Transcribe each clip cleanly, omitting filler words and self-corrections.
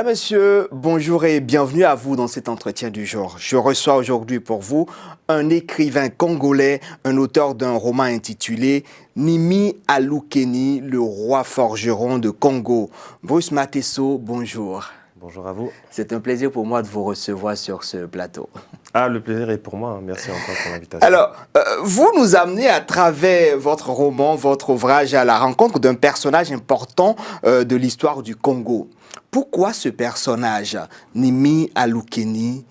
Mesdames, Messieurs, bonjour et bienvenue à vous dans cet entretien du jour. Je reçois aujourd'hui pour vous un écrivain congolais, un auteur d'un roman intitulé Nimi Alukeni, le roi forgeron de Congo. Bruce Matesso, bonjour. Bonjour à vous. C'est un plaisir pour moi de vous recevoir sur ce plateau. Ah, le plaisir est pour moi. Merci encore pour l'invitation. Alors, vous nous amenez à travers votre roman, votre ouvrage, à la rencontre d'un personnage important de l'histoire du Congo. Pourquoi ce personnage, Nimi Alukeni,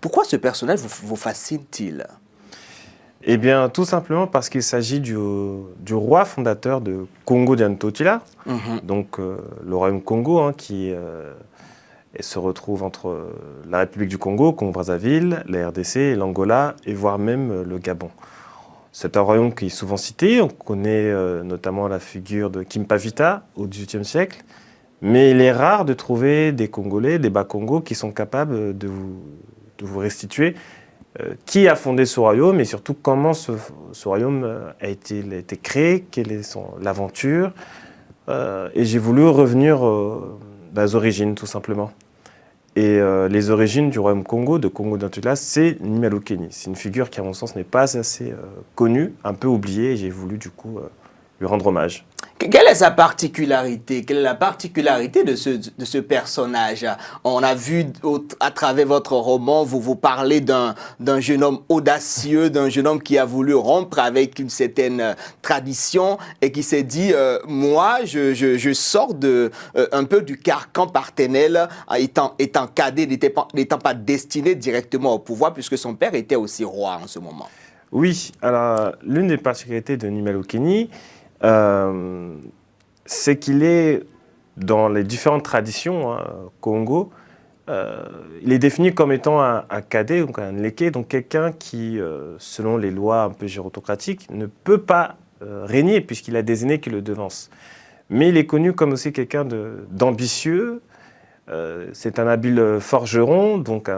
pourquoi ce personnage vous fascine-t-il? Eh bien, tout simplement parce qu'il s'agit du roi fondateur de Congo Diantotila, donc le royaume Congo, qui se retrouve entre la République du Congo, Congo-Brazzaville, la RDC, l'Angola et voire même le Gabon. C'est un royaume qui est souvent cité. On connaît notamment la figure de Kimpavita au XVIIIe siècle. Mais il est rare de trouver des Congolais, des Bas-Congo, qui sont capables de vous restituer qui a fondé ce royaume et surtout comment ce royaume a été créé, quelle est l'aventure. Et j'ai voulu revenir aux origines, tout simplement. Et les origines du royaume Congo, de Congo-Dantula, c'est Nimi Alukeni. C'est une figure qui, à mon sens, n'est pas assez connue, un peu oubliée, et j'ai voulu, du coup, lui rendre hommage. Quelle est sa particularité? Quelle est la particularité de ce personnage? On a vu à travers votre roman, vous parlez d'un jeune homme audacieux, d'un jeune homme qui a voulu rompre avec une certaine tradition et qui s'est dit, moi, je sors un peu du carcan paternel, étant cadet, n'étant pas destiné directement au pouvoir, puisque son père était aussi roi en ce moment. Oui, alors l'une des particularités de Nimi Alukeni, c'est qu'il est, dans les différentes traditions Congo, il est défini comme étant un cadet, donc un léké, donc quelqu'un qui, selon les lois un peu gérotocratiques, ne peut pas régner puisqu'il a des aînés qui le devancent. Mais il est connu comme aussi quelqu'un d'ambitieux. C'est un habile forgeron, donc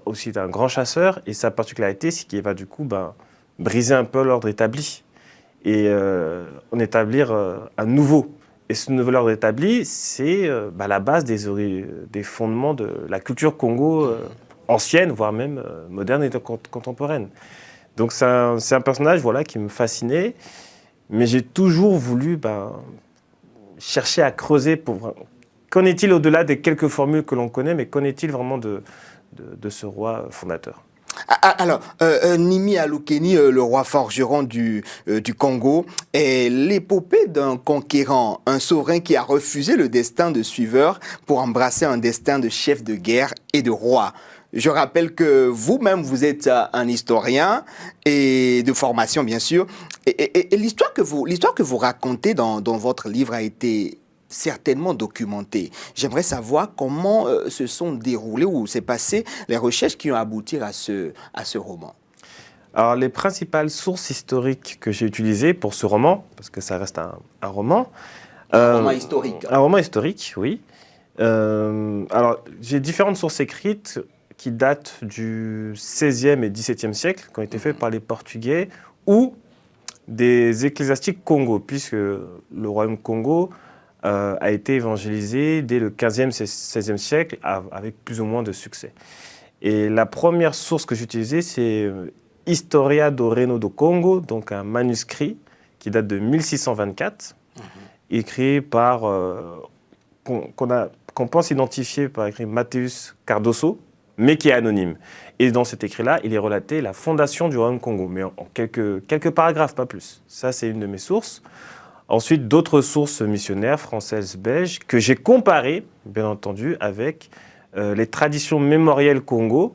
aussi un grand chasseur, et sa particularité, c'est qu'il va du coup briser un peu l'ordre établi et en établir un nouveau. Et ce nouvel ordre établi, c'est la base des fondements de la culture Congo ancienne, voire même moderne et contemporaine. Donc c'est un personnage qui me fascinait, mais j'ai toujours voulu chercher à creuser pour... Qu'en est-il au-delà des quelques formules que l'on connaît, mais qu'en est-il vraiment de ce roi fondateur ? Alors, Nimi Alukeni, le roi forgeron du Congo, est l'épopée d'un conquérant, un souverain qui a refusé le destin de suiveur pour embrasser un destin de chef de guerre et de roi. Je rappelle que vous-même, vous êtes un historien et de formation, bien sûr. Et l'histoire que vous racontez dans votre livre a été certainement documenté. J'aimerais savoir comment se sont déroulées ou s'est passé les recherches qui ont abouti à ce roman. Alors, les principales sources historiques que j'ai utilisées pour ce roman, parce que ça reste un roman... Un roman historique. Un roman historique, oui. Alors, j'ai différentes sources écrites qui datent du XVIe et XVIIe siècle, qui ont été faites par les Portugais, ou des ecclésiastiques Congo, puisque le royaume Congo a été évangélisé dès le XVe et XVIe siècle avec plus ou moins de succès. Et la première source que j'ai utilisée, c'est Historia do Reino do Congo, donc un manuscrit qui date de 1624, écrit par, qu'on pense identifier par écrit Mateus Cardoso, mais qui est anonyme. Et dans cet écrit-là, il est relaté la fondation du royaume Congo, mais en quelques paragraphes, pas plus. Ça, c'est une de mes sources. Ensuite, d'autres sources missionnaires, françaises, belges, que j'ai comparées, bien entendu, avec les traditions mémorielles Congo,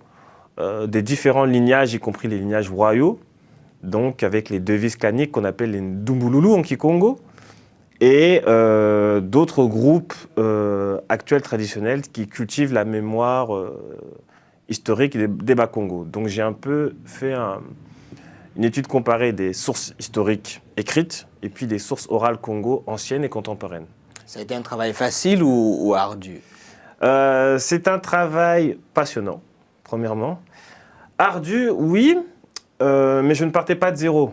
des différents lignages, y compris les lignages royaux, donc avec les devises claniques qu'on appelle les Ndumbululu en Kikongo, et d'autres groupes actuels traditionnels qui cultivent la mémoire historique des Bas-Congo. Donc j'ai un peu fait une étude comparée des sources historiques écrites et puis des sources orales Congo anciennes et contemporaines. Ça a été un travail facile ou ardu? C'est un travail passionnant, premièrement. Ardu, oui, mais je ne partais pas de zéro.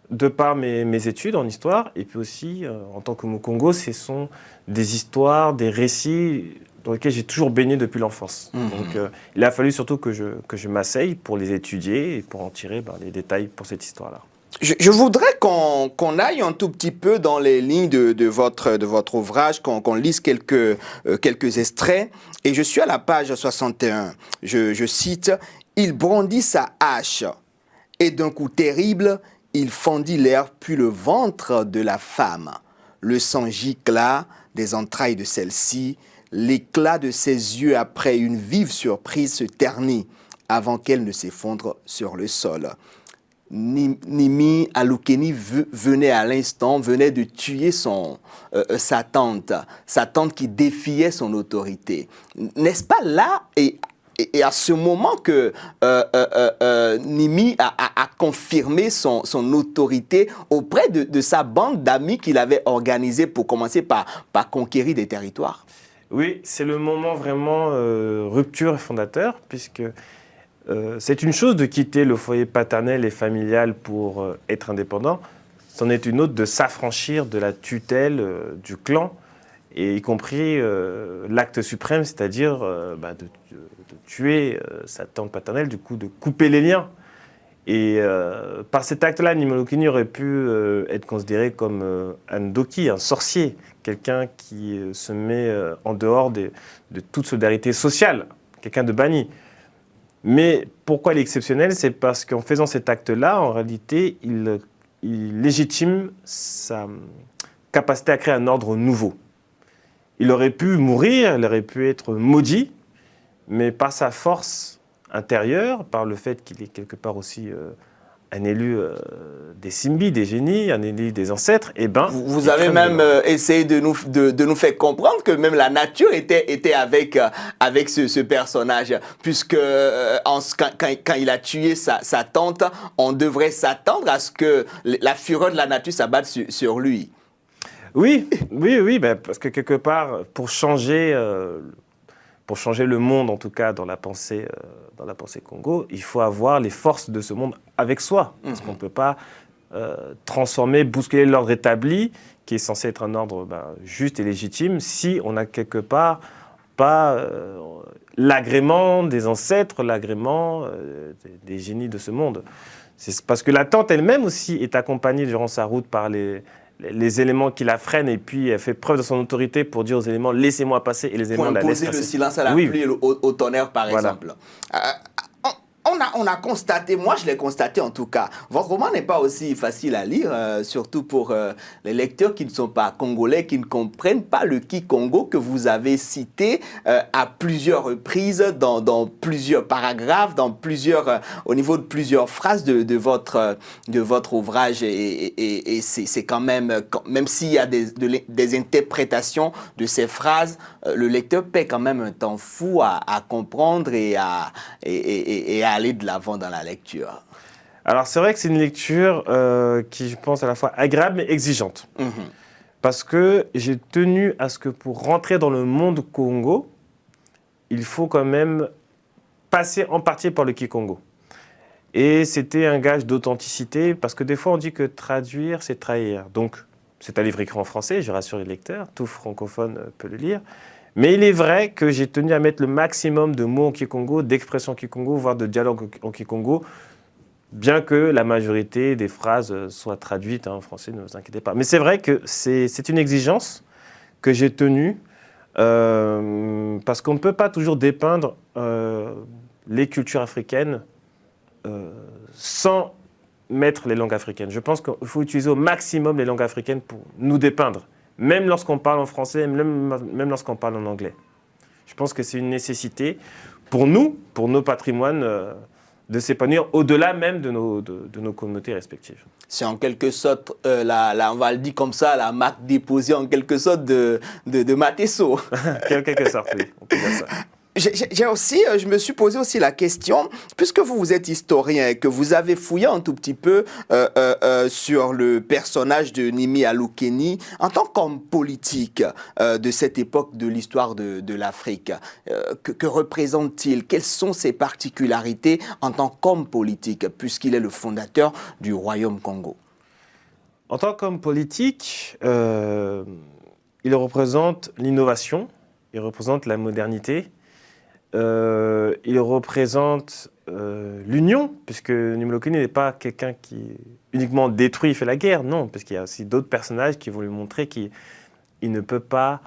de par mes études en histoire, et puis aussi, en tant que Mukongo, ce sont des histoires, des récits dans lesquels j'ai toujours baigné depuis l'enfance. Donc, il a fallu surtout que je m'asseye pour les étudier et pour en tirer les détails pour cette histoire-là. Je voudrais qu'on aille un tout petit peu dans les lignes de votre ouvrage, qu'on lise quelques extraits. Et je suis à la page 61. Je cite « Il brandit sa hache, et d'un coup terrible, il fendit l'air puis le ventre de la femme. Le sang gicla des entrailles de celle-ci. L'éclat de ses yeux après une vive surprise se ternit avant qu'elle ne s'effondre sur le sol. » Nimi Aloukeni venait à l'instant, venait de tuer sa tante qui défiait son autorité. N'est-ce pas là et à ce moment que Nimi a confirmé son autorité auprès de sa bande d'amis qu'il avait organisée pour commencer par conquérir des territoires? Oui, c'est le moment vraiment rupture et fondateur, puisque c'est une chose de quitter le foyer paternel et familial pour être indépendant. C'en est une autre de s'affranchir de la tutelle du clan, et y compris l'acte suprême, c'est-à-dire de tuer sa tante paternelle, du coup de couper les liens. Et par cet acte-là, Nimi Aloukeni aurait pu être considéré comme un doki, un sorcier, quelqu'un qui se met en dehors de toute solidarité sociale, quelqu'un de banni. Mais pourquoi il est exceptionnel? C'est parce qu'en faisant cet acte-là, en réalité, il légitime sa capacité à créer un ordre nouveau. Il aurait pu mourir, il aurait pu être maudit, mais par sa force intérieure, par le fait qu'il est quelque part aussi un élu des Simbi, des génies, un élu des ancêtres, vous avez même essayé de nous faire comprendre que même la nature était avec ce personnage, puisque quand il a tué sa tante, on devrait s'attendre à ce que la fureur de la nature s'abatte sur lui. Oui, parce que quelque part, pour changer le monde, en tout cas dans la pensée Congo, il faut avoir les forces de ce monde avec soi. Parce qu'on ne peut pas transformer, bousculer l'ordre établi, qui est censé être un ordre juste et légitime, si on n'a quelque part pas l'agrément des ancêtres, l'agrément des génies de ce monde. C'est parce que la tante elle-même aussi est accompagnée durant sa route par les éléments qui la freinent, et puis elle fait preuve de son autorité pour dire aux éléments « laissez-moi passer » et les éléments la laissent passer. Pour imposer le silence à la pluie et au tonnerre, par exemple. On a constaté, moi je l'ai constaté en tout cas, votre roman n'est pas aussi facile à lire, surtout pour les lecteurs qui ne sont pas congolais, qui ne comprennent pas le Kikongo que vous avez cité à plusieurs reprises, dans plusieurs paragraphes, au niveau de plusieurs phrases de votre ouvrage. Et c'est quand même s'il y a des interprétations de ces phrases, le lecteur paie quand même un temps fou à comprendre et à aller de l'avant dans la lecture. Alors c'est vrai que c'est une lecture qui, je pense, à la fois agréable mais exigeante. Parce que j'ai tenu à ce que pour rentrer dans le monde Congo, il faut quand même passer en partie par le Kikongo. Et c'était un gage d'authenticité, parce que des fois on dit que traduire, c'est trahir. Donc c'est un livre écrit en français, je rassure les lecteurs, tout francophone peut le lire. Mais il est vrai que j'ai tenu à mettre le maximum de mots en Kikongo, d'expressions en Kikongo, voire de dialogues en Kikongo, bien que la majorité des phrases soient traduites en français, ne vous inquiétez pas. Mais c'est vrai que c'est une exigence que j'ai tenue, parce qu'on ne peut pas toujours dépeindre les cultures africaines sans mettre les langues africaines. Je pense qu'il faut utiliser au maximum les langues africaines pour nous dépeindre. Même lorsqu'on parle en français, même lorsqu'on parle en anglais. Je pense que c'est une nécessité pour nous, pour nos patrimoines, de s'épanouir au-delà même de nos communautés respectives. C'est en quelque sorte, on va le dire comme ça, la marque déposée en quelque sorte de Matesso. En quelque sorte, oui, on peut dire ça. Je me suis posé aussi la question, puisque vous êtes historien et que vous avez fouillé un tout petit peu sur le personnage de Nimi Aloukeni, en tant qu'homme politique de cette époque de l'histoire de l'Afrique, que représente-t-il? Quelles sont ses particularités en tant qu'homme politique, puisqu'il est le fondateur du Royaume Congo? En tant qu'homme politique, il représente l'innovation, il représente la modernité, il représente l'union, puisque Nimalo Keni n'est pas quelqu'un qui uniquement détruit, fait la guerre, non, parce qu'il y a aussi d'autres personnages qui vont lui montrer qu'il ne peut pas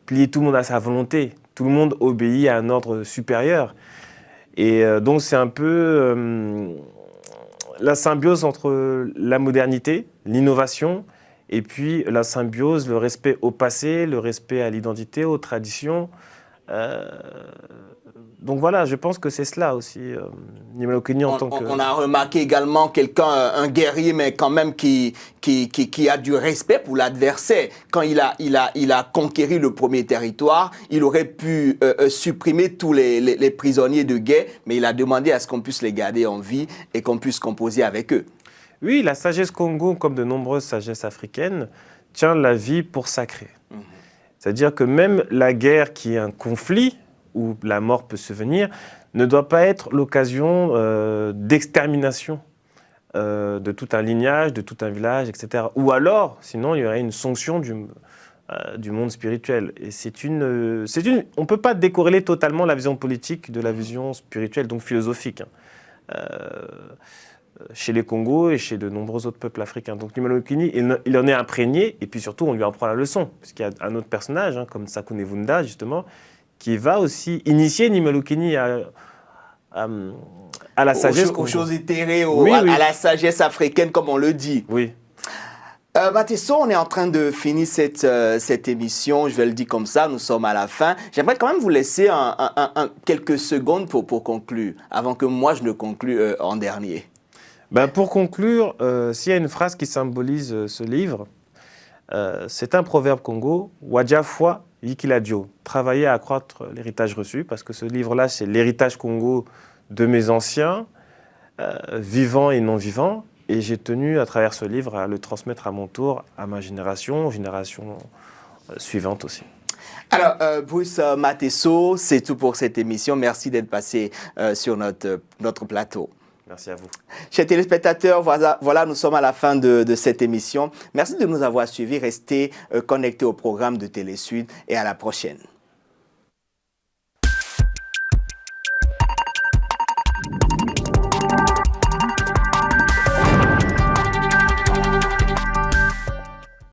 plier tout le monde à sa volonté. Tout le monde obéit à un ordre supérieur. Et donc c'est un peu la symbiose entre la modernité, l'innovation, et puis la symbiose, le respect au passé, le respect à l'identité, aux traditions. Donc voilà, je pense que c'est cela aussi, Nimalo Keni en tant que... On a remarqué également quelqu'un, un guerrier, mais quand même qui a du respect pour l'adversaire. Quand il a conquéri le premier territoire, il aurait pu supprimer tous les prisonniers de guerre, mais il a demandé à ce qu'on puisse les garder en vie et qu'on puisse composer avec eux. Oui, la sagesse Congo, comme de nombreuses sagesses africaines, tient la vie pour sacrée. C'est-à-dire que même la guerre qui est un conflit, où la mort peut se venir, ne doit pas être l'occasion d'extermination de tout un lignage, de tout un village, etc. Ou alors, sinon, il y aurait une sanction du monde spirituel. Et on ne peut pas décorréler totalement la vision politique de la vision spirituelle, donc philosophique, chez les Congos et chez de nombreux autres peuples africains. Donc Nimalo Keni, il en est imprégné, et puis surtout, on lui en prend la leçon. Parce qu'il y a un autre personnage, comme Sakune Vunda, justement, qui va aussi initier Nimalo Keni à la sagesse. Aux choses éthérées, oui. À la sagesse africaine, comme on le dit. Oui. Matesso, on est en train de finir cette émission, je vais le dire comme ça, nous sommes à la fin. J'aimerais quand même vous laisser quelques secondes pour conclure, avant que moi je ne conclue en dernier. Pour conclure, s'il y a une phrase qui symbolise ce livre, c'est un proverbe congo, Wajafwa Yikiladio, travailler à accroître l'héritage reçu, parce que ce livre-là, c'est l'héritage congo de mes anciens, vivants et non vivants, et j'ai tenu à travers ce livre à le transmettre à mon tour à ma génération, aux générations suivantes aussi. Alors, Bruce Matesso, c'est tout pour cette émission. Merci d'être passé sur notre plateau. Merci à vous. Chers téléspectateurs, voilà, nous sommes à la fin de cette émission. Merci de nous avoir suivis. Restez connectés au programme de Télé Sud et à la prochaine.